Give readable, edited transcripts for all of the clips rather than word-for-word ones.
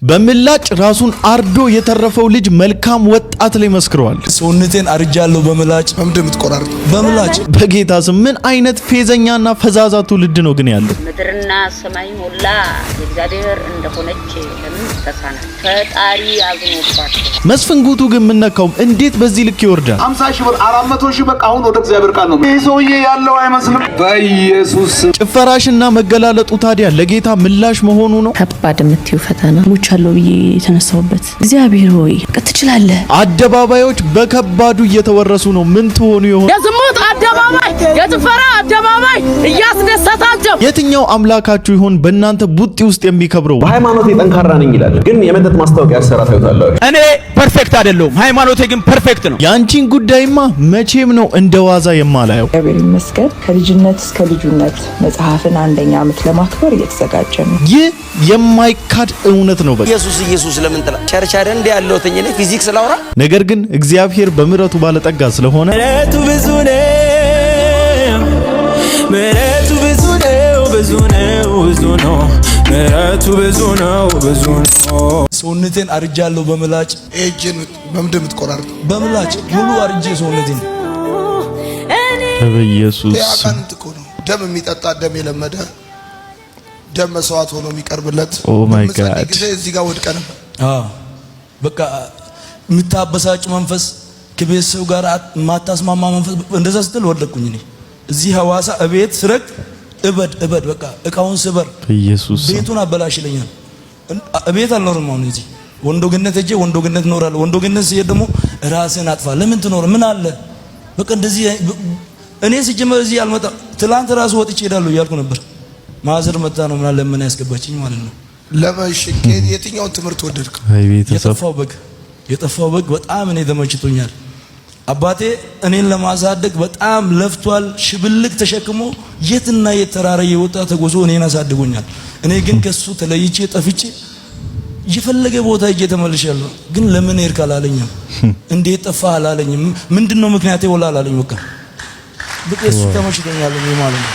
በምላጭ ራሱን አርዶ የተረፈው ልጅ መልካም ወጣት ላይ መስክሯል። ሰውነቴን አርጃለሁ በምላጭ ምትቆራር በምላጭ። በጌታ ስም ምን አይነት ፌዘኛና ፈዛዛ ትውልድ ነው ግን ያለው? ምድርና ሰማይ ሞላ እግዚአብሔር እንደሆነች ለምን ተሳናል? ፈጣሪ አዝኖባቸው። መስፍን ጉቱ ግን ምነካው እንዴት በዚህ ልክ ይወርዳል? 50 ሺህ ብር 400 ሺህ በቃ አሁን ወደ እግዚአብሔር ቃል ነው። ይሄ ሰውዬ ያለው አይመስልም። በኢየሱስ ጭፈራሽና መገላለጡ ታዲያ ለጌታ ምላሽ መሆኑ ነው? ከባድ የምትዩ ፈተና ቻለው ብዬ የተነሳውበት እግዚአብሔር ሆይ ትችላለህ። አደባባዮች በከባዱ እየተወረሱ ነው። ምን ትሆኑ ይሆን? የዝሙት አደባባይ፣ የጭፈራ አደባባይ እያስደሰታቸው የትኛው አምላካችሁ ይሆን በእናንተ ቡጢ ውስጥ የሚከብረው? በሃይማኖቴ ጠንካራ ነኝ ይላል፣ ግን የመጠጥ ማስታወቂያ ሰራ ታዩታላችሁ። እኔ ፐርፌክት አይደለሁም፣ ሃይማኖቴ ግን ፐርፌክት ነው። ያንቺን ጉዳይማ መቼም ነው እንደዋዛ የማላየው። እግዚአብሔር ይመስገን ከልጅነት እስከ ልጁነት መጽሐፍን አንደኛ ዓመት ለማክበር እየተዘጋጀ ነው። ይህ የማይካድ እውነት ነው። ኢየሱስ ለምን ተላ ቸርች አይደል እንደ ያለው ተኝኔ ፊዚክስ ላውራ። ነገር ግን እግዚአብሔር በምሕረቱ ባለጠጋ ስለሆነ ምሕረቱ ብዙ ነው፣ ምሕረቱ ብዙ ነው፣ ብዙ ነው፣ ምሕረቱ ብዙ ነው። ሰውነቴን አርጃለሁ በምላጭ። እጄን በምንድን ምትቆራር? በምላጭ ሙሉ አርጄ ሰውነቴን በኢየሱስ ያቃንት እኮ ነው። ደም የሚጠጣ ደም የለመደ ደም መስዋዕት ሆኖ የሚቀርብለት ኦ ማይ ጋድ እዚህ ጋር ወድቀን በቃ የምታበሳጭ መንፈስ ከቤተሰብ ጋር ማታስማማ መንፈስ እንደዛ ስትል ወደቅኩኝ። እኔ እዚህ ሐዋሳ እቤት ስረቅ እበድ በቃ እቃውን ስበር በኢየሱስ ቤቱን አበላሽልኛል። እቤት አልኖርም። አሁን እዚህ ወንዶግነት እጄ ወንዶግነት ኖራለሁ። ወንዶግነት ሲሄድ ደግሞ ራስን አጥፋ። ለምን ትኖር? ምን አለ? በቃ እንደዚህ እኔ ሲጀመር እዚህ አልመጣም። ትላንት ራሱ ወጥቼ ሄዳለሁ እያልኩ ነበር። ማዘር መጣ ነው ምናለ ለምን ያስገባችኝ ማለት ነው። ለማሽ የትኛውን ትምህርት ወደድክ? የጠፋው በግ በጣም እኔ ተመችቶኛል። አባቴ እኔን ለማሳደግ በጣም ለፍቷል። ሽብልቅ ተሸክሞ የትና የተራራ የወጣ ተጎዞ እኔን አሳድጎኛል። እኔ ግን ከሱ ተለይቼ ጠፍቼ የፈለገ ቦታ ሄጄ ተመልሻለሁ። ግን ለምን ሄድክ አላለኝም። እንዴት ጠፋህ አላለኝም። ምንድነው ምክንያቴ ወላ አላለኝ። በቃ እሱ ተመችቶኛል ማለት ነው።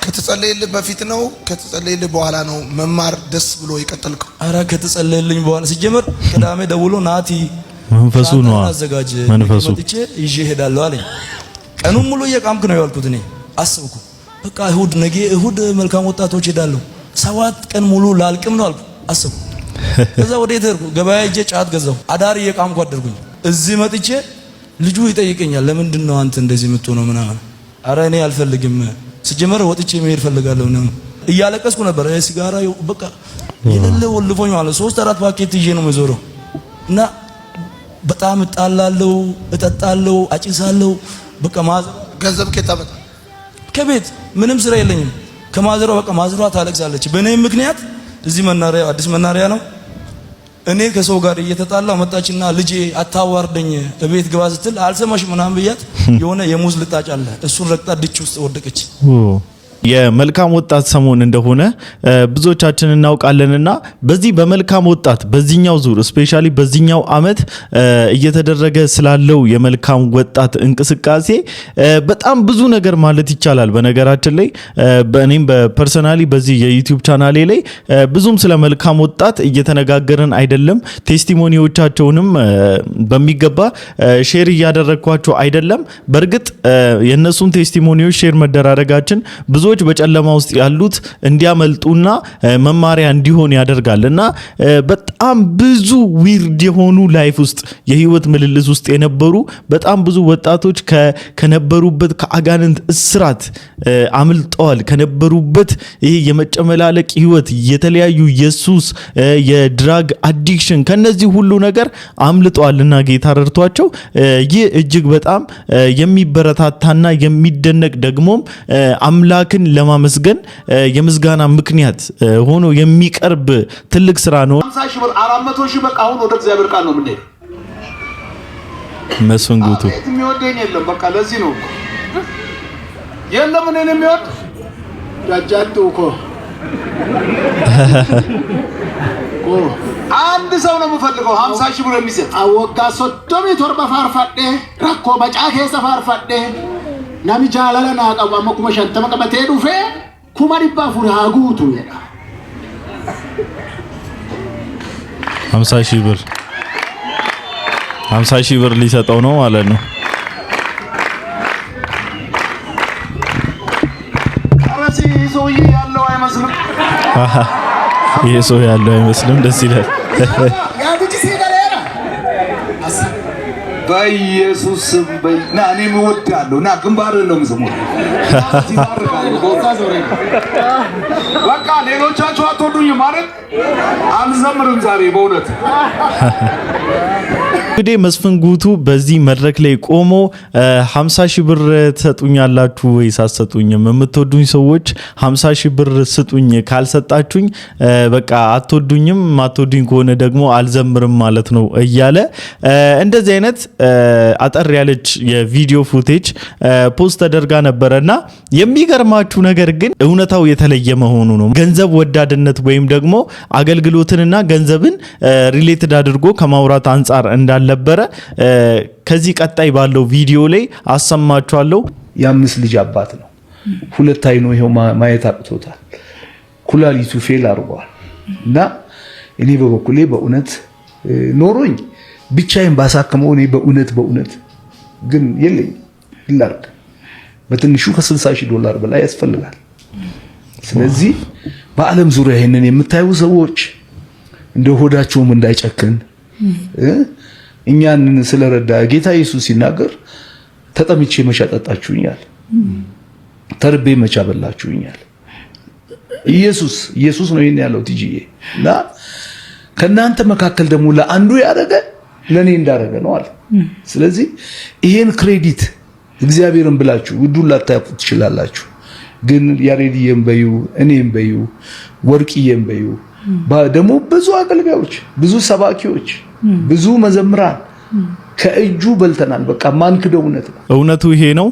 ከተጸለየልህ በፊት ነው ከተጸለየልህ በኋላ ነው መማር ደስ ብሎ የቀጠልከው? አራ ከተጸለየልኝ በኋላ ሲጀመር ቅዳሜ ደውሎ ናቲ መንፈሱ ነው አዘጋጅ መንፈሱ መጥቼ ይዤ ሄዳለሁ አለኝ። ቀኑን ሙሉ እየቃምክ ነው ያልኩት። እኔ አስብኩ በቃ ነገ እሁድ መልካም ወጣቶች ሄዳለሁ 7 ቀን ሙሉ ላልቅም ነው አልኩ አስብኩ። ከዛ ወዴት ሄድኩ? ገበያ ሄጄ ጫት ገዛሁ። አዳር እየቃምኩ አደርኩኝ። እዚህ መጥቼ ልጁ ይጠይቀኛል ለምንድን ነው አንተ እንደዚህ የምትሆነው ምናምን። አረ እኔ አልፈልግም ሲጀመር ወጥቼ መሄድ ፈልጋለሁ ነው እያለቀስኩ ነበር። ሲጋራ በቃ የሌለ ወልፎኝ ማለት 3-4 ፓኬት ይዤ ነው መዞረው እና በጣም እጣላለሁ፣ እጠጣለሁ፣ አጭሳለሁ። በቃ ማዘሯ ገንዘብ ከታመጣ ከቤት ምንም ስራ የለኝም። ከማዘሯ በቃ ማዘሯ ታለቅሳለች በእኔ ምክንያት። እዚህ መናሪያ አዲስ መናሪያ ነው። እኔ ከሰው ጋር እየተጣላሁ መጣችና ልጄ አታዋርደኝ እቤት ግባ ስትል አልሰማሽ ምናምን ብያት የሆነ የሙዝ ልጣጭ አለ እሱን ረግጣ ድች ውስጥ ወደቀች። የመልካም ወጣት ሰሞን እንደሆነ ብዙዎቻችን እናውቃለንና በዚህ በመልካም ወጣት በዚህኛው ዙር ስፔሻሊ በዚህኛው አመት እየተደረገ ስላለው የመልካም ወጣት እንቅስቃሴ በጣም ብዙ ነገር ማለት ይቻላል። በነገራችን ላይ በእኔም በፐርሰናሊ በዚህ የዩቲዩብ ቻናሌ ላይ ብዙም ስለ መልካም ወጣት እየተነጋገርን አይደለም። ቴስቲሞኒዎቻቸውንም በሚገባ ሼር እያደረኳቸው አይደለም። በርግጥ የነሱን ቴስቲሞኒዎች ሼር መደራረጋችን ብዙዎች በጨለማ ውስጥ ያሉት እንዲያመልጡና መማሪያ እንዲሆን ያደርጋልና በጣም ብዙ ዊርድ የሆኑ ላይፍ ውስጥ የህይወት ምልልስ ውስጥ የነበሩ በጣም ብዙ ወጣቶች ከነበሩበት ከአጋንንት እስራት አምልጠዋል። ከነበሩበት ይሄ የመጨመላለቅ ህይወት፣ የተለያዩ የሱስ የድራግ አዲክሽን ከነዚህ ሁሉ ነገር አምልጠዋልና ጌታ ረድቷቸው ይህ እጅግ በጣም የሚበረታታና የሚደነቅ ደግሞም አምላክን ለማመስገን የምስጋና ምክንያት ሆኖ የሚቀርብ ትልቅ ስራ ነው። 50 ሺህ ብር 400 ሺህ በቃ አሁን ወደ እግዚአብሔር ቃል ነው የምንሄደው። መስፍን ጉቱ የሚወደኝ የለም። በቃ ለዚህ ነው የለም እኔን የሚወድ ጃጃቱ እኮ አንድ ሰው ነው የምፈልገው 50 ሺህ ብር የሚሰጥ አወጋ ሶዶሚ ቶርባ ፋርፋዴ ረኮ በጫ ከሰ ፋርፋዴ ናሚ ጃላላ ናቀው አመኩ መሸንተ መቀበቴ ዱፌ ኩማሪባ ፉራጉቱ የዳ 50,000 ብር 50,000 ብር ሊሰጠው ነው ማለት ነው። ሰውዬ ያለው አይመስልም። ይሄ ሰው ያለው አይመስልም። ደስ ይላል። በኢየሱስ ስም ና እኔም እወዳለሁ። ና ግንባርህን ነው የምስመው። በቃ ሌሎቻችሁ አትወዱኝም ማለት አልዘምርም ዛሬ በእውነት። እንግዲህ መስፍን ጉቱ በዚህ መድረክ ላይ ቆሞ 50,000 ብር ትሰጡኛላችሁ ወይ ሳትሰጡኝም የምትወዱኝ ሰዎች 50,000 ብር ስጡኝ ካልሰጣችሁኝ በቃ አትወዱኝም ማትወዱኝ ከሆነ ደግሞ አልዘምርም ማለት ነው እያለ እንደዚህ አይነት አጠር ያለች የቪዲዮ ፉቴጅ ፖስት ተደርጋ ነበርና የሚገርማችሁ ነገር ግን እውነታው የተለየ መሆኑ ነው። ገንዘብ ወዳድነት ወይም ደግሞ አገልግሎትንና ገንዘብን ሪሌትድ አድርጎ ከማውራት አንፃር እንዳልነበረ ከዚህ ቀጣይ ባለው ቪዲዮ ላይ አሰማችኋለሁ። የ5 ልጅ አባት ነው። 2 አይኑ ይሄው ማየት አቅቶታል። ኩላሊቱ ፌል አድርጓል እና እኔ በበኩሌ በእውነት ኖሮኝ ብቻዬን ባሳከመው እኔ በእውነት ግን የለኝ ይላርክ በትንሹ $60,000 በላይ ያስፈልጋል። ስለዚህ በዓለም ዙሪያ ይሄንን የምታዩ ሰዎች እንደ ሆዳቸውም እንዳይጨክን እኛን ስለረዳ ጌታ ኢየሱስ ሲናገር ተጠምቼ መቼ አጠጣችሁኛል፣ ተርቤ መቼ አበላችሁኛል። ኢየሱስ ነው ይሄን ያለው ትጂዬ እና ከናንተ መካከል ደግሞ ለአንዱ ያደረገ ለኔ እንዳደረገ ነው አለ። ስለዚህ ይሄን ክሬዲት እግዚአብሔርን ብላችሁ ውዱን ላታውቁት ትችላላችሁ። ግን ያሬድዬም በዩ እኔም በዩ ወርቅዬም በዩ ደግሞ ብዙ አገልጋዮች፣ ብዙ ሰባኪዎች፣ ብዙ መዘምራን ከእጁ በልተናል። በቃ ማን ክደው እውነቱ ይሄ ነው።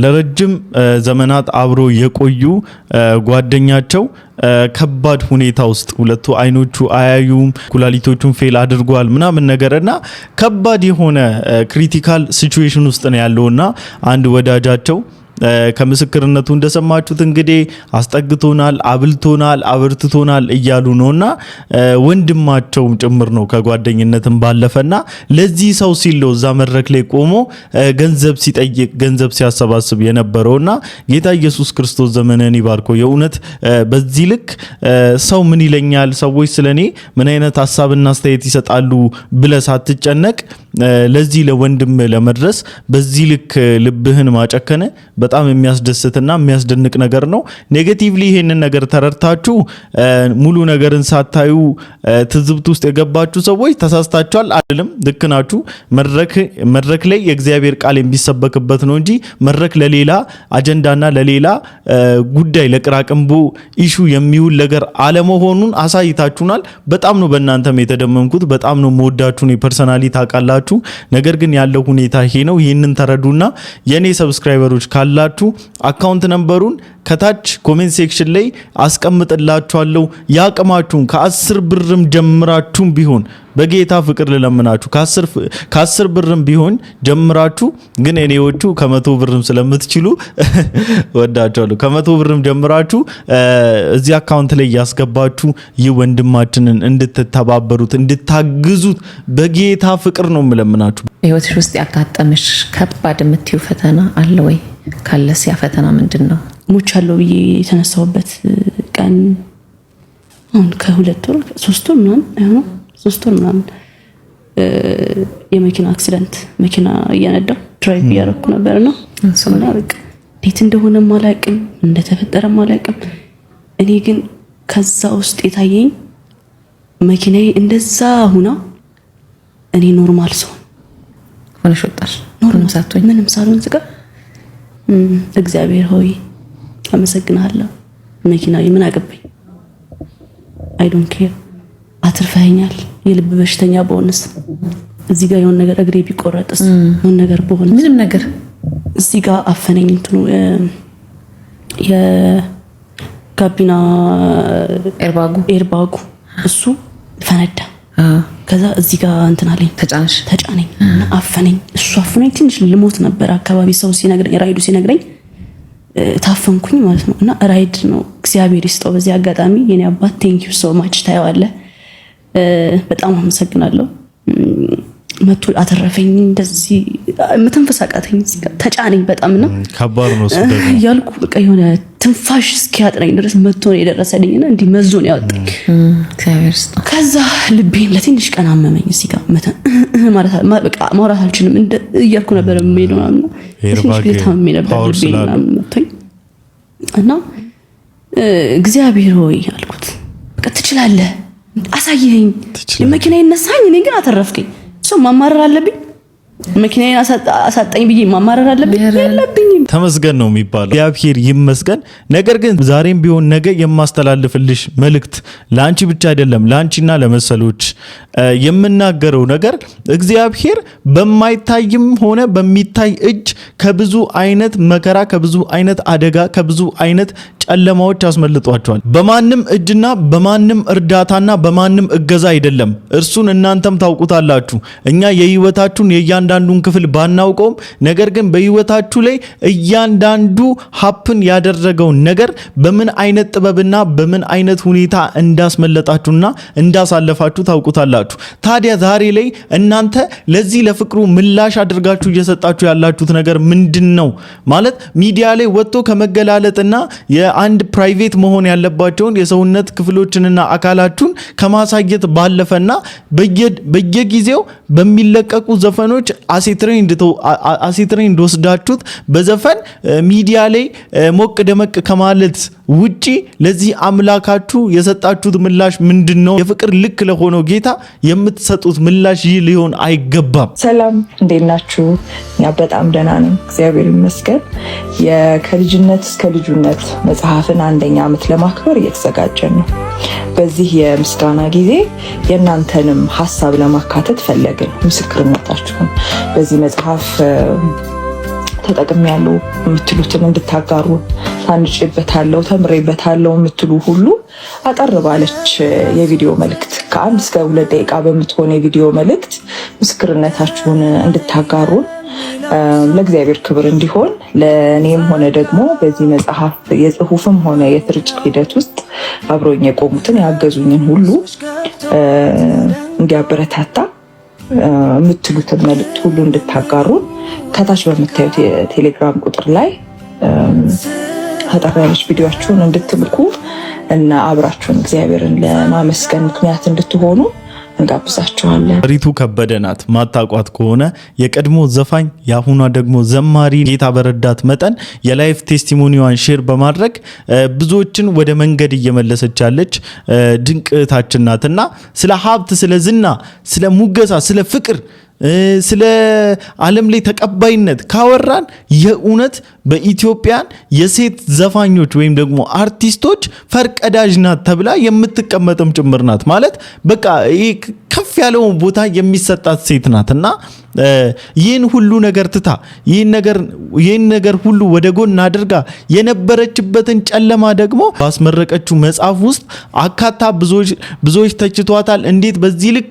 ለረጅም ዘመናት አብሮ የቆዩ ጓደኛቸው ከባድ ሁኔታ ውስጥ ሁለቱ አይኖቹ አያዩም፣ ኩላሊቶቹን ፌል አድርጓል ምናምን ነገርና ከባድ የሆነ ክሪቲካል ሲቹዌሽን ውስጥ ነው ያለውና አንድ ወዳጃቸው ከምስክርነቱ እንደሰማችሁት እንግዲህ አስጠግቶናል፣ አብልቶናል፣ አብርትቶናል እያሉ ነውና ወንድማቸው ጭምር ነው ከጓደኝነትም ባለፈና ለዚህ ሰው ሲል እዛ መድረክ ላይ ቆሞ ገንዘብ ሲጠይቅ ገንዘብ ሲያሰባስብ የነበረውና ጌታ ኢየሱስ ክርስቶስ ዘመነን ይባርኮ። የእውነት በዚህ ልክ ሰው ምን ይለኛል፣ ሰዎች ስለኔ ምን አይነት ሐሳብና አስተያየት ይሰጣሉ ብለህ ሳትጨነቅ ለዚህ ለወንድም ለመድረስ በዚህ ልክ ልብህን ማጨከነ በጣም የሚያስደስትና የሚያስደንቅ ነገር ነው። ኔጌቲቭሊ ይሄንን ነገር ተረድታችሁ ሙሉ ነገርን ሳታዩ ትዝብት ውስጥ የገባችሁ ሰዎች ተሳስታችኋል አይደለም፣ ልክ ናችሁ። መድረክ ላይ የእግዚአብሔር ቃል የሚሰበክበት ነው እንጂ መድረክ ለሌላ አጀንዳና ለሌላ ጉዳይ ለቅራቅንቦ ኢሹ የሚውል ነገር አለመሆኑን አሳይታችሁናል። በጣም ነው በእናንተም የተደመምኩት። በጣም ነው መወዳችሁ ነው ፐርሰናሊ ታውቃላችሁ። ነገር ግን ያለው ሁኔታ ይሄ ነው። ይሄንን ተረዱና የኔ ሰብስክራይበሮች ካላችሁ አካውንት ነምበሩን ከታች ኮሜንት ሴክሽን ላይ አስቀምጥላችኋለሁ። ያቅማችሁን ከ10 ብርም ጀምራችሁም ቢሆን በጌታ ፍቅር ለለምናችሁ ከ10 ብርም ቢሆን ጀምራችሁ ግን እኔዎቹ ከ100 ብርም ስለምትችሉ ወዳችኋለሁ። ከ100 ብርም ጀምራችሁ እዚህ አካውንት ላይ ያስገባችሁ ይህ ወንድማችንን እንድትተባበሩት እንድታግዙት በጌታ ፍቅር ነው የምለምናችሁ። ህይወትሽ ውስጥ ያጋጠመሽ ከባድ የምትዩ ፈተና አለ ወይ? ካለስ ያ ፈተና ምንድነው? ሞቻለሁ ብዬ የተነሳውበት ቀን አሁን ከ2 ወር 3 ወር ምናምን አይሆንም 3 ወር ምናምን የመኪና አክሲደንት መኪና እየነዳው ድራይቭ እያደረኩ ነበርና ሰማና በቃ እንዴት እንደሆነ ማላቅም እንደተፈጠረ ማላቅም። እኔ ግን ከዛ ውስጥ የታየኝ መኪናዬ እንደዛ ሁና እኔ ኖርማል ሰው ሆነሽ ወጣሽ። ኖርማል ሳትሆኝ ምንም ሳልሆን ዝጋ እግዚአብሔር ሆይ አመሰግናለሁ። መኪናዬ ምን አገባኝ? አይ ዶንት ኬር። አትርፈኛል። የልብ በሽተኛ በሆንስ እዚህ ጋር የሆነ ነገር እግሬ ቢቆረጥስ የሆነ ነገር በሆነ ምንም ነገር እዚህ ጋር አፈነኝ እንትኑ የጋቢና ኤርባጉ እሱ ፈነዳ። ከዛ እዚህ ጋር እንትን አለኝ ተጫነኝ አፈነኝ። እሱ አፈነኝ። ትንሽ ልሞት ነበር አካባቢ ሰው ሲነግረኝ ራይዱ ሲነግረኝ ታፈንኩኝ ማለት ነው። እና ራይድ ነው እግዚአብሔር ይስጠው። በዚህ አጋጣሚ የኔ አባት ቴንክ ዩ ሶ ማች ታየዋለህ። በጣም አመሰግናለሁ። መቶ አተረፈኝ። እንደዚህ መተንፈስ አቃተኝ። ተጫነኝ በጣም ነው ከባድ ነው ያልኩ በቃ የሆነ ትንፋሽ እስኪያጥረኝ ድረስ መቶ ነው የደረሰልኝና እንዲህ መዞ ነው ያወጣኝ እግዚአብሔር ይስጠው። ከዛ ልቤን ለትንሽ ቀን አመመኝ። እዚህ ጋር ማለት በቃ ማውራት አልችልም እያልኩ ነበር የምሄደው ምናምን ትንሽ ታምሜ ነበር ልቤን ምናምን መቶኝ እና እግዚአብሔር ሆይ አልኩት በቃ ትችላለህ አሳየኝ። መኪና ይነሳኝ እኔ ግን አተረፍከኝ። ማማረር አለብኝ መኪናዬን አሳጣኝ ብዬ ማማረር አለብኝ የለብኝም። ተመስገን ነው የሚባለው። እግዚአብሔር ይመስገን። ነገር ግን ዛሬም ቢሆን ነገ የማስተላልፍልሽ መልእክት ላንቺ ብቻ አይደለም ላንቺና ለመሰሎች የምናገረው ነገር እግዚአብሔር በማይታይም ሆነ በሚታይ እጅ ከብዙ አይነት መከራ ከብዙ አይነት አደጋ ከብዙ አይነት ጨለማዎች አስመልጧቸዋል። በማንም እጅና በማንም እርዳታና በማንም እገዛ አይደለም። እርሱን እናንተም ታውቁታላችሁ። እኛ የህይወታችሁን የእያንዳንዱን ክፍል ባናውቀውም ነገር ግን በህይወታችሁ ላይ እያንዳንዱ ሀፕን ያደረገውን ነገር በምን አይነት ጥበብና በምን አይነት ሁኔታ እንዳስመለጣችሁና እንዳሳለፋችሁ ታውቁታላችሁ። ታዲያ ዛሬ ላይ እናንተ ለዚህ ለፍቅሩ ምላሽ አድርጋችሁ እየሰጣችሁ ያላችሁት ነገር ምንድነው? ማለት ሚዲያ ላይ ወጥቶ ከመገላለጥና የአንድ ፕራይቬት መሆን ያለባቸውን የሰውነት ክፍሎችንና አካላችሁን ከማሳየት ባለፈና በየጊዜው በሚለቀቁ ዘፈኖች አሴትሬንድ ወስዳችሁት በዘፈን ሚዲያ ላይ ሞቅ ደመቅ ከማለት ውጪ ለዚህ አምላካችሁ የሰጣችሁት ምላሽ ምንድነው? የፍቅር ልክ ለሆነው ጌታ የምትሰጡት ምላሽ ይህ ሊሆን አይገባም። ሰላም እንዴት ናችሁ? እኛ በጣም ደህና ነን እግዚአብሔር ይመስገን። ከልጅነት እስከ ልጁነት መጽሐፍን 1ኛ ዓመት ለማክበር እየተዘጋጀን ነው። በዚህ የምስጋና ጊዜ የእናንተንም ሀሳብ ለማካተት ፈለግን። ምስክርነታችሁን በዚህ መጽሐፍ ተጠቅሜያለሁ የምትሉትን እንድታጋሩ ታንጬበታለሁ ተምሬበታለሁ የምትሉ ሁሉ አጠር ባለች የቪዲዮ መልእክት ከ1 እስከ 2 ደቂቃ በምትሆን የቪዲዮ መልእክት ምስክርነታችሁን እንድታጋሩ ለእግዚአብሔር ክብር እንዲሆን ለእኔም ሆነ ደግሞ በዚህ መጽሐፍ የጽሁፍም ሆነ የስርጭት ሂደት ውስጥ አብሮኝ የቆሙትን ያገዙኝን ሁሉ እንዲያበረታታ የምትሉትን መልእክት ሁሉ እንድታጋሩ ከታች በምታዩት የቴሌግራም ቁጥር ላይ አጠር ያለች ቪዲዮአችሁን እንድትልኩ እና አብራችሁን እግዚአብሔርን ለማመስገን ምክንያት እንድትሆኑ እንጋብዛችኋለን። ሪቱ ከበደ ናት። ማታቋት ከሆነ የቀድሞ ዘፋኝ ያሁኗ ደግሞ ዘማሪ ጌታ በረዳት መጠን የላይፍ ቴስቲሞኒዋን ሼር በማድረግ ብዙዎችን ወደ መንገድ እየመለሰች ያለች ድንቅ እህታችን ናትና ስለ ሀብት፣ ስለ ዝና፣ ስለ ሙገሳ፣ ስለ ፍቅር ስለ ዓለም ላይ ተቀባይነት ካወራን የእውነት በኢትዮጵያን የሴት ዘፋኞች ወይም ደግሞ አርቲስቶች ፈርቀዳጅ ናት ተብላ የምትቀመጥም ጭምር ናት። ማለት በቃ ከፍ ያለው ቦታ የሚሰጣት ሴት ናትና ይህን ሁሉ ነገር ትታ ይህን ነገር ሁሉ ወደ ጎን አድርጋ የነበረችበትን ጨለማ ደግሞ ባስመረቀችው መጽሐፍ ውስጥ አካታ ብዙዎች ተችቷታል። እንዴት በዚህ ልክ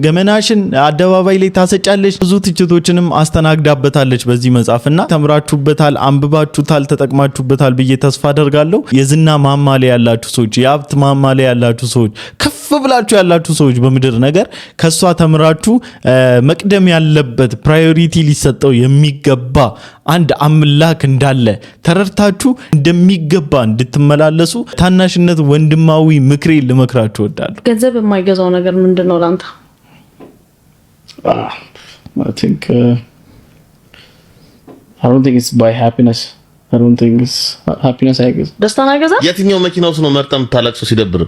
ገመናሽን አደባባይ ላይ ታሰጫለች? ብዙ ትችቶችንም አስተናግዳበታለች በዚህ መጽሐፍና ተምራችሁበታል፣ አንብባችሁታል፣ ተጠቅማችሁበታል ብዬ ተስፋ አደርጋለሁ። የዝና ማማ ላይ ያላችሁ ሰዎች፣ የሀብት ማማ ላይ ያላችሁ ሰዎች፣ ከፍ ብላችሁ ያላችሁ ሰዎች በምድር ነገር ከሷ ተምራችሁ መቅደም ያለበት ፕራዮሪቲ ሊሰጠው የሚገባ አንድ አምላክ እንዳለ ተረድታችሁ እንደሚገባ እንድትመላለሱ ታናሽነት ወንድማዊ ምክሬ ልመክራችሁ እወዳለሁ። ገንዘብ የማይገዛው ነገር ምንድነው ላንተ? I think I don't think it's by happiness. I don't think it's happiness I guess. ደስታን አይገዛም? የትኛው መኪና ውስጥ ነው መርጠም ታላቅሶ ሲደብር?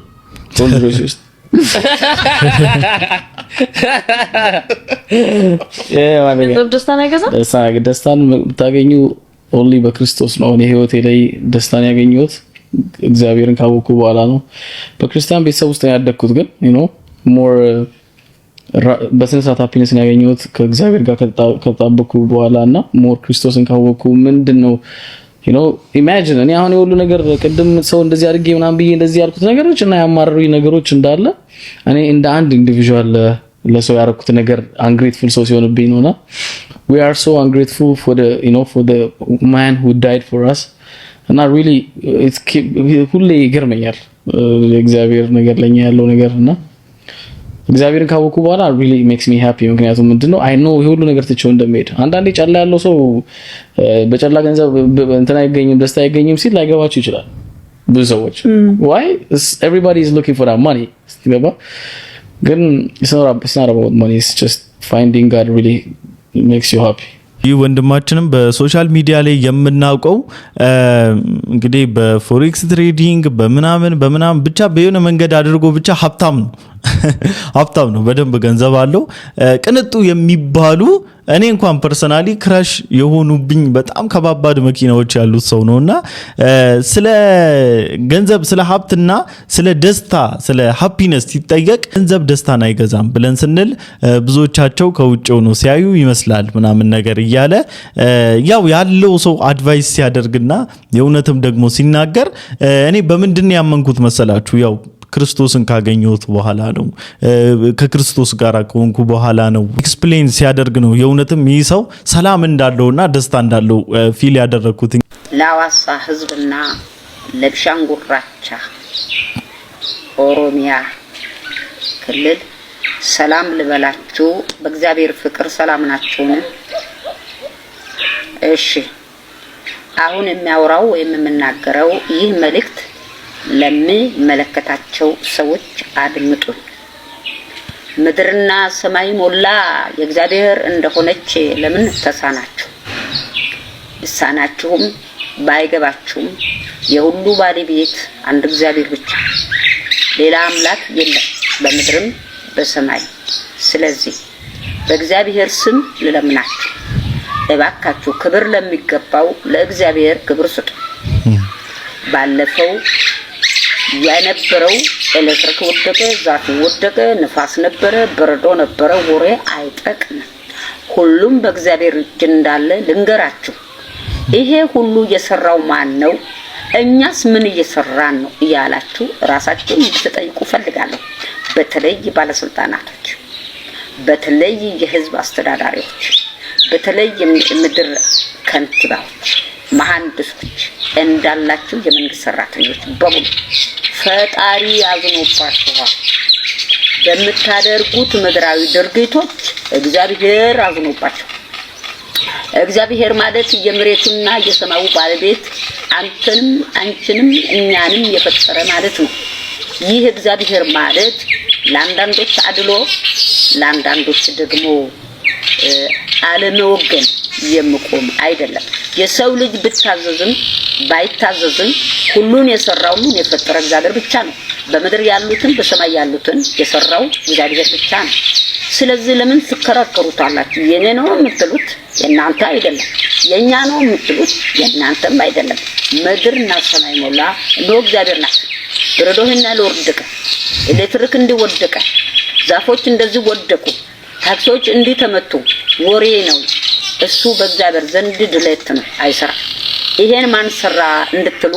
ደስታን አይገዛም? ደስታን የምታገኙ ኦንሊ በክርስቶስ ነው። እኔ ህይወቴ ላይ ደስታን ያገኘሁት እግዚአብሔርን ካወቅኩ በኋላ ነው። በክርስቲያን ቤተሰብ ውስጥ ነው ያደግኩት፣ ግን ሞር በስነ ስርዓት ሃፒነስን ያገኘሁት ከእግዚአብሔር ጋር ከጣበቅኩ በኋላ እና ሞር ክርስቶስን ካወቅኩ ምንድነው ኢማጂን እኔ አሁን የሁሉ ነገር ቅድም ሰው እንደዚህ አድርጌ ምናምን ብዬ እንደዚህ ያልኩት ነገሮች እና ያማረሩኝ ነገሮች እንዳለ እኔ እንደ አንድ ኢንዲቪጁዋል ለሰው ያረኩት ነገር አንግሬትፉል ሰው ሲሆንብኝ ነውና we are so ungrateful for the for the man who died for us. እና really it's ሁሌ ይገርመኛል እግዚአብሔር ነገር ለኛ ያለው ነገርና እግዚአብሔርን ካወኩ በኋላ really makes me happy ምክንያቱም ምንድነው I know ሁሉ ነገር ትቼው እንደምሄድ አንዳንዴ ጨላ ያለው ሰው በጨላ ገንዘብ እንትና አይገኝም ደስታ አይገኝም ሲል ላይገባችሁ ይችላል ብዙ ሰዎች why everybody is looking for that money ገባ ግን it's not about money it's just finding God really makes you happy ይህ ወንድማችንም በሶሻል ሚዲያ ላይ የምናውቀው እንግዲህ በፎሬክስ ትሬዲንግ በምናምን ብቻ በየሆነ መንገድ አድርጎ ብቻ ሀብታም ነው በደንብ ገንዘብ አለው ቅንጡ የሚባሉ እኔ እንኳን ፐርሰናሊ ክራሽ የሆኑብኝ በጣም ከባባድ መኪናዎች ያሉት ሰው ነውና ስለ ገንዘብ ስለ ሀብትና ስለ ደስታ ስለ ሃፒነስ ሲጠየቅ ገንዘብ ደስታን አይገዛም ብለን ስንል ብዙዎቻቸው ከውጭው ነው ሲያዩ ይመስላል ምናምን ነገር እያለ ያው ያለው ሰው አድቫይስ ሲያደርግና የእውነትም ደግሞ ሲናገር እኔ በምንድን ያመንኩት መሰላችሁ ያው ክርስቶስን ካገኘሁት በኋላ ነው ከክርስቶስ ጋር ከሆንኩ በኋላ ነው ኤክስፕሌን ሲያደርግ ነው የእውነትም ይህ ሰው ሰላም እንዳለውና ደስታ እንዳለው ፊል ያደረኩት ለሐዋሳ ህዝብና ለብሻንጉራቻ ኦሮሚያ ክልል ሰላም ልበላችሁ በእግዚአብሔር ፍቅር ሰላም ናችሁን እሺ አሁን የሚያወራው ወይም የምናገረው ይህ መልእክት ለሚመለከታቸው ሰዎች አድምጡ ምድርና ሰማይ ሞላ የእግዚአብሔር እንደሆነች ለምን ተሳናችሁ ተሳናችሁም ባይገባችሁም የሁሉ ባለቤት አንድ እግዚአብሔር ብቻ ሌላ አምላክ የለም በምድርም በሰማይ ስለዚህ በእግዚአብሔር ስም ልለምናችሁ እባካችሁ ክብር ለሚገባው ለእግዚአብሔር ክብር ስጡ ባለፈው ያነበረው ኤሌክትሪክ ወደቀ ዛፍ ወደቀ ንፋስ ነበረ በረዶ ነበረ ወሬ አይጠቅም ሁሉም በእግዚአብሔር እጅ እንዳለ ልንገራችሁ ይሄ ሁሉ የሰራው ማን ነው እኛስ ምን እየሰራን ነው እያላችሁ ራሳችሁን እንድትጠይቁ ፈልጋለሁ በተለይ ባለስልጣናቶች በተለይ የህዝብ አስተዳዳሪዎች በተለይ የምድር ከንቲባዎች መሐንዲሶች እንዳላችሁ የመንግስት ሰራተኞች በሙሉ ፈጣሪ ያዝኖባችኋል በመታደርጉት ምድራዊ ድርጊቶች እግዚአብሔር አዝኖባችኋል እግዚአብሔር ማለት የመሬቱና የሰማዩ ባለቤት አንተንም አንቺንም እኛንም የፈጠረ ማለት ነው ይህ እግዚአብሔር ማለት ለአንዳንዶች አድሎ ለአንዳንዶች ደግሞ አለመወገን የምቆም አይደለም የሰው ልጅ ብታዘዝም ባይታዘዝም ሁሉን የሰራው ሁሉን የፈጠረ እግዚአብሔር ብቻ ነው በመድር ያሉትን በሰማይ ያሉትን የሰራው እግዚአብሔር ብቻ ነው ስለዚህ ለምን ትከራከሩታላችሁ የኔ ነው የምትሉት የናንተ አይደለም የኛ ነው የምትሉት የናንተም አይደለም ምድርና ሰማይ ሞላ ነው እግዚአብሔር ናት በረዶህና ለወርደቀ ኤሌክትሪክ እንዲወደቀ ዛፎች እንደዚህ ወደቁ ታክሶች እንዲተመቱ ወሬ ነው እሱ በእግዚአብሔር ዘንድ ድለት ነው አይሰራ ይሄን ማን ሰራ እንድትሉ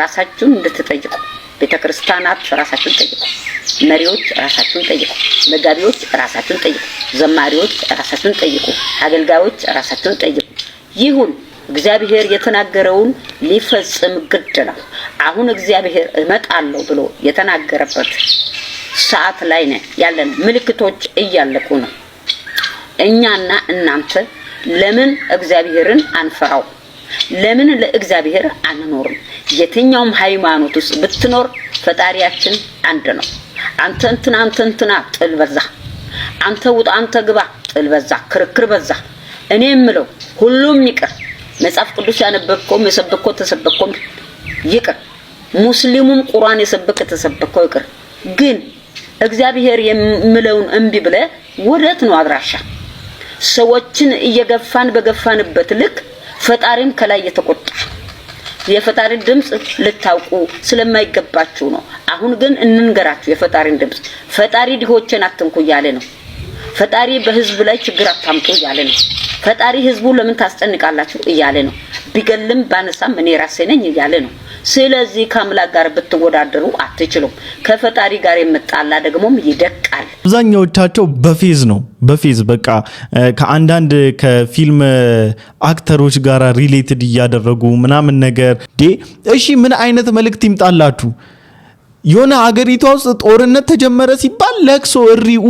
ራሳችሁን እንድትጠይቁ ቤተክርስቲያናት ራሳችሁን ጠይቁ መሪዎች ራሳችሁን ጠይቁ መጋቢዎች ራሳችሁን ጠይቁ ዘማሪዎች ራሳችሁን ጠይቁ አገልጋዮች ራሳችሁን ጠይቁ ይሁን እግዚአብሔር የተናገረውን ሊፈጽም ግድ ነው አሁን እግዚአብሔር እመጣለሁ ብሎ የተናገረበት ሰዓት ላይ ነው ያለን ምልክቶች እያለቁ ነው እኛና እናንተ ለምን እግዚአብሔርን አንፈራው ለምን ለእግዚአብሔር አንኖርም የትኛውም ሃይማኖት ውስጥ ብትኖር ፈጣሪያችን አንድ ነው አንተ እንትና ጥል በዛ አንተ ውጣ አንተ ግባ ጥል በዛ ክርክር በዛ እኔ የምለው ሁሉም ይቅር መጽሐፍ ቅዱስ ያነበብከው የሰበከው ተሰበከው ይቅር ሙስሊሙም ቁርአን የሰበከ ተሰበከው ይቅር ግን እግዚአብሔር የምለውን እንቢ ብለ ወደት ነው አድራሻ ሰዎችን እየገፋን በገፋንበት ልክ ፈጣሪም ከላይ የተቆጣ የፈጣሪ ድምጽ ልታውቁ ስለማይገባችሁ ነው አሁን ግን እንንገራችሁ የፈጣሪን ድምጽ ፈጣሪ ድሆችን አትንኩ ያለ ነው ፈጣሪ በህዝብ ላይ ችግር አታምጡ ያለ ነው ፈጣሪ ህዝቡ ለምን ታስጨንቃላችሁ እያለ ነው ቢገልም ባነሳም እኔ ራሴ ነኝ እያለ ነው ስለዚህ ከአምላክ ጋር ብትወዳደሩ አትችሉም። ከፈጣሪ ጋር የምጣላ ደግሞም ይደቃል። አብዛኛዎቻቸው በፌዝ በቃ ከአንዳንድ ከፊልም አክተሮች ጋር ሪሌትድ እያደረጉ ምናምን ነገር እሺ ምን አይነት መልእክት ይምጣላችሁ? የሆነ አገሪቷ ውስጥ ጦርነት ተጀመረ ሲባል ለክሶ እሪኡ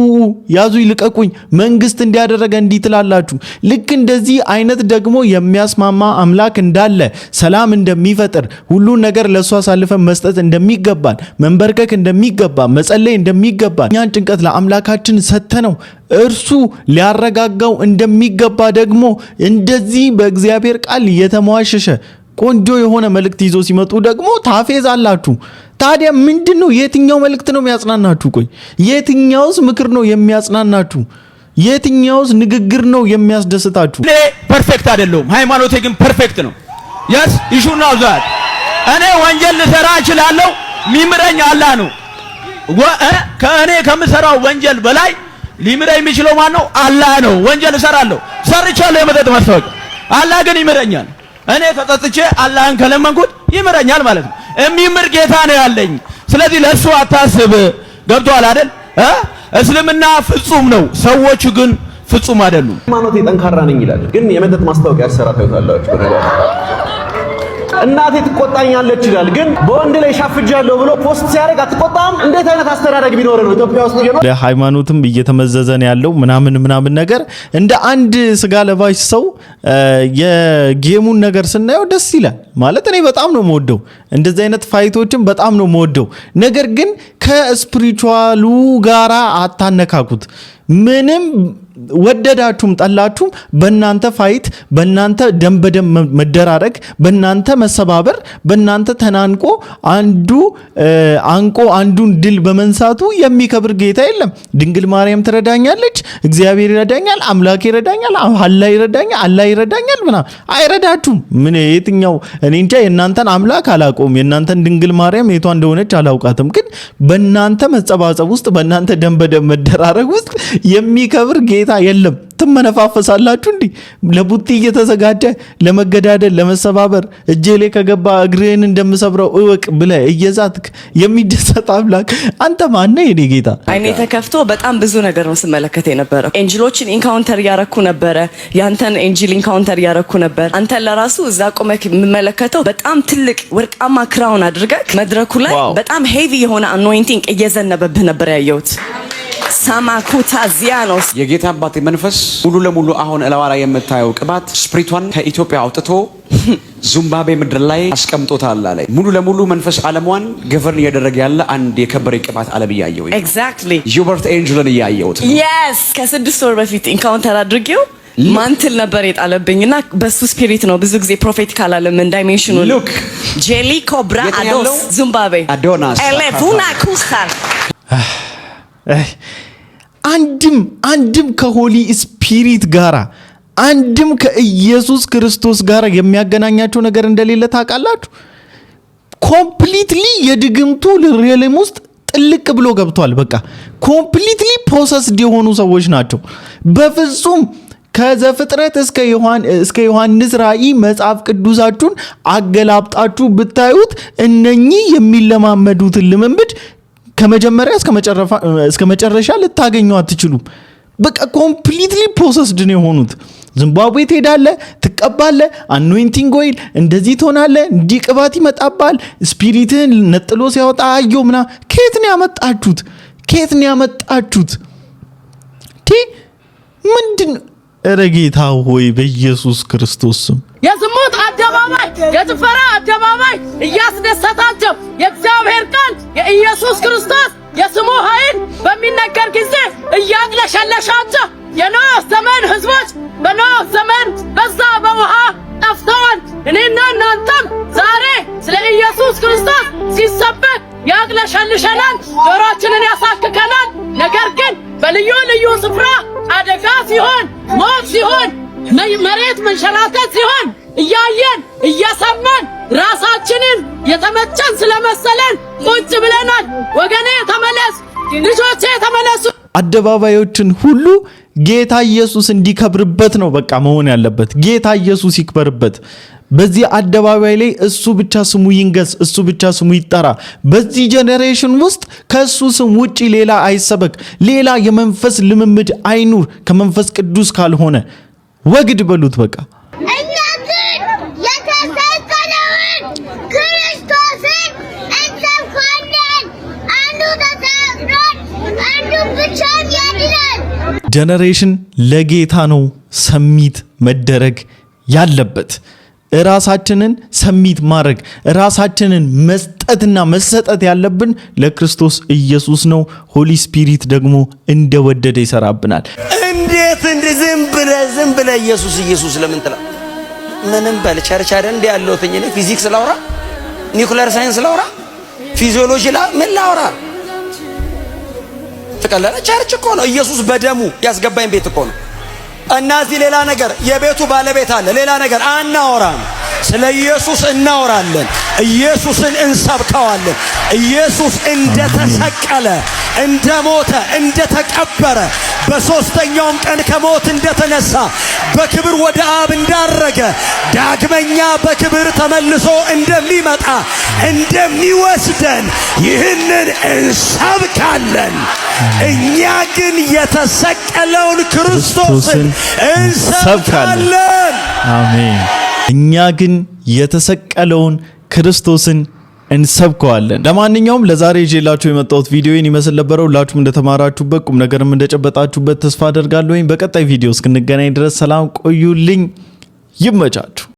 ያዙ ይልቀቁኝ መንግስት እንዲያደረገ እንዲትላላችሁ። ልክ እንደዚህ አይነት ደግሞ የሚያስማማ አምላክ እንዳለ ሰላም እንደሚፈጥር ሁሉ ነገር ለሷ አሳልፈን መስጠት እንደሚገባን መንበርከክ እንደሚገባ መጸለይ እንደሚገባ ያን ጭንቀት ለአምላካችን ሰተነው እርሱ ሊያረጋጋው እንደሚገባ ደግሞ እንደዚህ በእግዚአብሔር ቃል የተሟሸሸ ቆንጆ የሆነ መልእክት ይዞ ሲመጡ ደግሞ ታፌዛላችሁ። ታዲያ ምንድነው? የትኛው መልእክት ነው የሚያጽናናችሁ? ቆይ የትኛውስ ምክር ነው የሚያጽናናችሁ? የትኛውስ ንግግር ነው የሚያስደስታችሁ? እኔ ፐርፌክት አይደለሁም፣ ሃይማኖቴ ግን ፐርፌክት ነው። yes you should know that እኔ ወንጀል ልሰራ እችላለሁ፣ ሚምረኝ አላህ ነው። ከእኔ ከምሰራው ወንጀል በላይ ሊምረኝ የሚችለው ማን ነው? አላህ ነው። ወንጀል እሰራለሁ፣ ሰርቻለሁ የመጠጥ ማስታወቂያ፣ አላህ ግን ይምረኛል። እኔ ተጠጥቼ አላህን ከለመንኩት ይምረኛል ማለት ነው። የሚምር ጌታ ነው ያለኝ። ስለዚህ ለሱ አታስብ። ገብቷል አይደል? እስልምና ፍጹም ነው፣ ሰዎቹ ግን ፍጹም አይደሉም። ሃይማኖቴ ጠንካራ ነኝ ይላል፣ ግን የመጠጥ ማስታወቂያ ያሰራ ታዩታላችሁ። እናቴ ትቆጣኛለች ይላል፣ ግን በወንድ ላይ ሻፍጃለሁ ብሎ ፖስት ሲያደርግ አትቆጣም። እንዴት አይነት አስተዳደግ ቢኖር ነው ኢትዮጵያ ውስጥ ነው? ለሃይማኖትም እየተመዘዘን ያለው ምናምን ነገር እንደ አንድ ስጋ ለባሽ ሰው የጌሙን ነገር ስናየው ደስ ይላል ማለት እኔ በጣም ነው የምወደው። እንደዚህ አይነት ፋይቶችን በጣም ነው የምወደው። ነገር ግን ከስፒሪቹዋሉ ጋራ አታነካኩት። ምንም ወደዳችሁም ጠላችሁም በእናንተ ፋይት፣ በእናንተ ደም በደም መደራረግ፣ በእናንተ መሰባበር፣ በእናንተ ተናንቆ አንዱ አንቆ አንዱን ድል በመንሳቱ የሚከብር ጌታ የለም። ድንግል ማርያም ትረዳኛለች፣ እግዚአብሔር ይረዳኛል፣ አምላክ ይረዳኛል፣ አላህ ይረዳኛል፣ አላህ ይረዳኛል ምናምን አይረዳችሁም። ምን የትኛው እኔ እንጃ። የእናንተን አምላክ አላውቀውም፣ የእናንተን ድንግል ማርያም የቷ እንደሆነች አላውቃትም። ግን በእናንተ መጸባጸብ ውስጥ በእናንተ ደም በደም መደራረግ ውስጥ የሚከብር ጌታ የለም። ትመነፋፈሳላችሁ እንዴ? ለቡጢ እየተዘጋጀ ለመገዳደል ለመሰባበር እጄ ላይ ከገባ እግሬን እንደምሰብረው እወቅ ብለ እየዛትክ የሚደሰት አምላክ አንተ ማን ነህ? የኔ ጌታ አይኔ ተከፍቶ በጣም ብዙ ነገር ነው ስመለከት የነበረው። ኤንጅሎችን ኢንካውንተር ያረኩ ነበረ፣ ያንተን ኤንጅል ኢንካውንተር ያረኩ ነበር። አንተን ለራሱ እዛ ቆመክ የምመለከተው በጣም ትልቅ ወርቃማ ክራውን አድርገክ መድረኩ ላይ በጣም ሄቪ የሆነ አኖይንቲንግ እየዘነበብህ ነበር ያየሁት። ሳማኩታ ዚያኖስ የጌታ አባቴ መንፈስ ሙሉ ለሙሉ አሁን እላዋራ የምታየው ቅባት ስፕሪቷን ከኢትዮጵያ አውጥቶ ዙምባቤ ምድር ላይ አስቀምጦታል አለ። ሙሉ ለሙሉ መንፈስ ዓለሟን ገቨርን እያደረገ ያለ አንድ የከበረ ቅባት ዓለም እያየው ኤግዛክትሊ ዩበርት ኤንጅልን እያየውት yes ከ6 ወር በፊት ኢንካውንተር አድርጌው ማንትል ነበር የጣለብኝና በሱ ስፒሪት ነው ብዙ ጊዜ ፕሮፌቲካል ዓለም ዳይሜንሽኑ ሉክ ጄሊ ኮብራ አዶስ ዙምባቤ አዶናስ ኤሌፉና ኩስታል አንድም ከሆሊ ስፒሪት ጋራ አንድም ከኢየሱስ ክርስቶስ ጋራ የሚያገናኛቸው ነገር እንደሌለ ታውቃላችሁ። ኮምፕሊትሊ የድግምቱ ሪልም ውስጥ ጥልቅ ብሎ ገብቷል። በቃ ኮምፕሊትሊ ፖሰስድ የሆኑ ሰዎች ናቸው። በፍጹም ከዘፍጥረት እስከ ዮሐንስ ራእይ መጽሐፍ ቅዱሳችሁን አገላብጣችሁ ብታዩት እነኚህ የሚለማመዱትን ልምምድ ከመጀመሪያ እስከ መጨረሻ ልታገኙ አትችሉም። በቃ ኮምፕሊትሊ ፖሰስድ ነው የሆኑት። ዚምባብዌ ትሄዳለህ፣ ትቀባለህ፣ አኖይንቲንግ ኦይል እንደዚህ ትሆናለህ፣ እንዲህ ቅባት ይመጣባል፣ ስፒሪትህን ነጥሎ ሲያወጣ አየው ምና። ከየት ነው ያመጣችሁት? ምንድን ኧረ ጌታ ሆይ በኢየሱስ ክርስቶስ ስም የዝሙት አደባባይ የጭፈራ አደባባይ እያስደሰታቸው የእግዚአብሔር ቃል የኢየሱስ ክርስቶስ የስሙ ኃይል በሚነገር ጊዜ እያቅለሸለሻቸው የኖህ ዘመን ህዝቦች በኖህ ዘመን በዛ በውሃ ጠፍተዋል። እኔና እናንተም ዛሬ ስለ ኢየሱስ ክርስቶስ ሲሰበክ ያቅለሸልሸናል፣ ጆሮአችንን ያሳክከናል። ነገር ግን በልዩ ልዩ ስፍራ አደጋ ሲሆን፣ ሞት ሲሆን፣ መሬት መንሸራተት ሲሆን እያየን እየሰማን ራሳችንን የተመቸን ስለመሰለን ቁጭ ብለናል። ወገኔ ተመለስ፣ ልጆቼ ተመለሱ። አደባባዮችን ሁሉ ጌታ ኢየሱስ እንዲከብርበት ነው በቃ መሆን ያለበት። ጌታ ኢየሱስ ይክበርበት። በዚህ አደባባይ ላይ እሱ ብቻ ስሙ ይንገስ፣ እሱ ብቻ ስሙ ይጠራ። በዚህ ጄኔሬሽን ውስጥ ከሱ ስም ውጪ ሌላ አይሰበክ፣ ሌላ የመንፈስ ልምምድ አይኑር ከመንፈስ ቅዱስ ካልሆነ ወግድ በሉት በቃ። እኛ ግን የተሰቀለውን ክርስቶስን እንሰብካለን። አንዱ ተሰቅሏል፣ አንዱ ብቻ ያድናል። ጄኔሬሽን ለጌታ ነው ሰሚት መደረግ ያለበት። ራሳችንን ሰሚት ማድረግ ራሳችንን መስጠትና መሰጠት ያለብን ለክርስቶስ ኢየሱስ ነው። ሆሊ ስፒሪት ደግሞ እንደወደደ ይሰራብናል። እንዴት ዝም ብለ ኢየሱስ ለምን ትላ ምንም በል ቸርች አይደል እንደ ያለሁት እኔ ፊዚክስ ላውራ፣ ኒውክሌር ሳይንስ ላውራ፣ ፊዚዮሎጂ ምን ላውራ? ተቀለለ ቸርች እኮ ነው። ኢየሱስ በደሙ ያስገባኝ ቤት እኮ ነው። እና እዚህ ሌላ ነገር የቤቱ ባለቤት አለ። ሌላ ነገር አናወራም። ስለ ኢየሱስ እናወራለን። ኢየሱስን እንሰብከዋለን። ኢየሱስ እንደተሰቀለ፣ እንደሞተ፣ እንደተቀበረ በሶስተኛውም ቀን ከሞት እንደተነሳ በክብር ወደ አብ እንዳረገ ዳግመኛ በክብር ተመልሶ እንደሚመጣ እንደሚወስደን ይህንን እንሰብካለን። እኛ ግን የተሰቀለውን ክርስቶስን እንሰብካለን። አሜን። እኛ ግን የተሰቀለውን ክርስቶስን እንሰብከዋለን። ለማንኛውም ለዛሬ ይዤላችሁ የመጣሁት ቪዲዮን ይመስል ነበር። ሁላችሁም እንደተማራችሁበት ቁም ነገርም እንደጨበጣችሁበት ተስፋ አደርጋለሁ። በቀጣይ ቪዲዮ እስክንገናኝ ድረስ ሰላም ቆዩልኝ። ይመቻችሁ።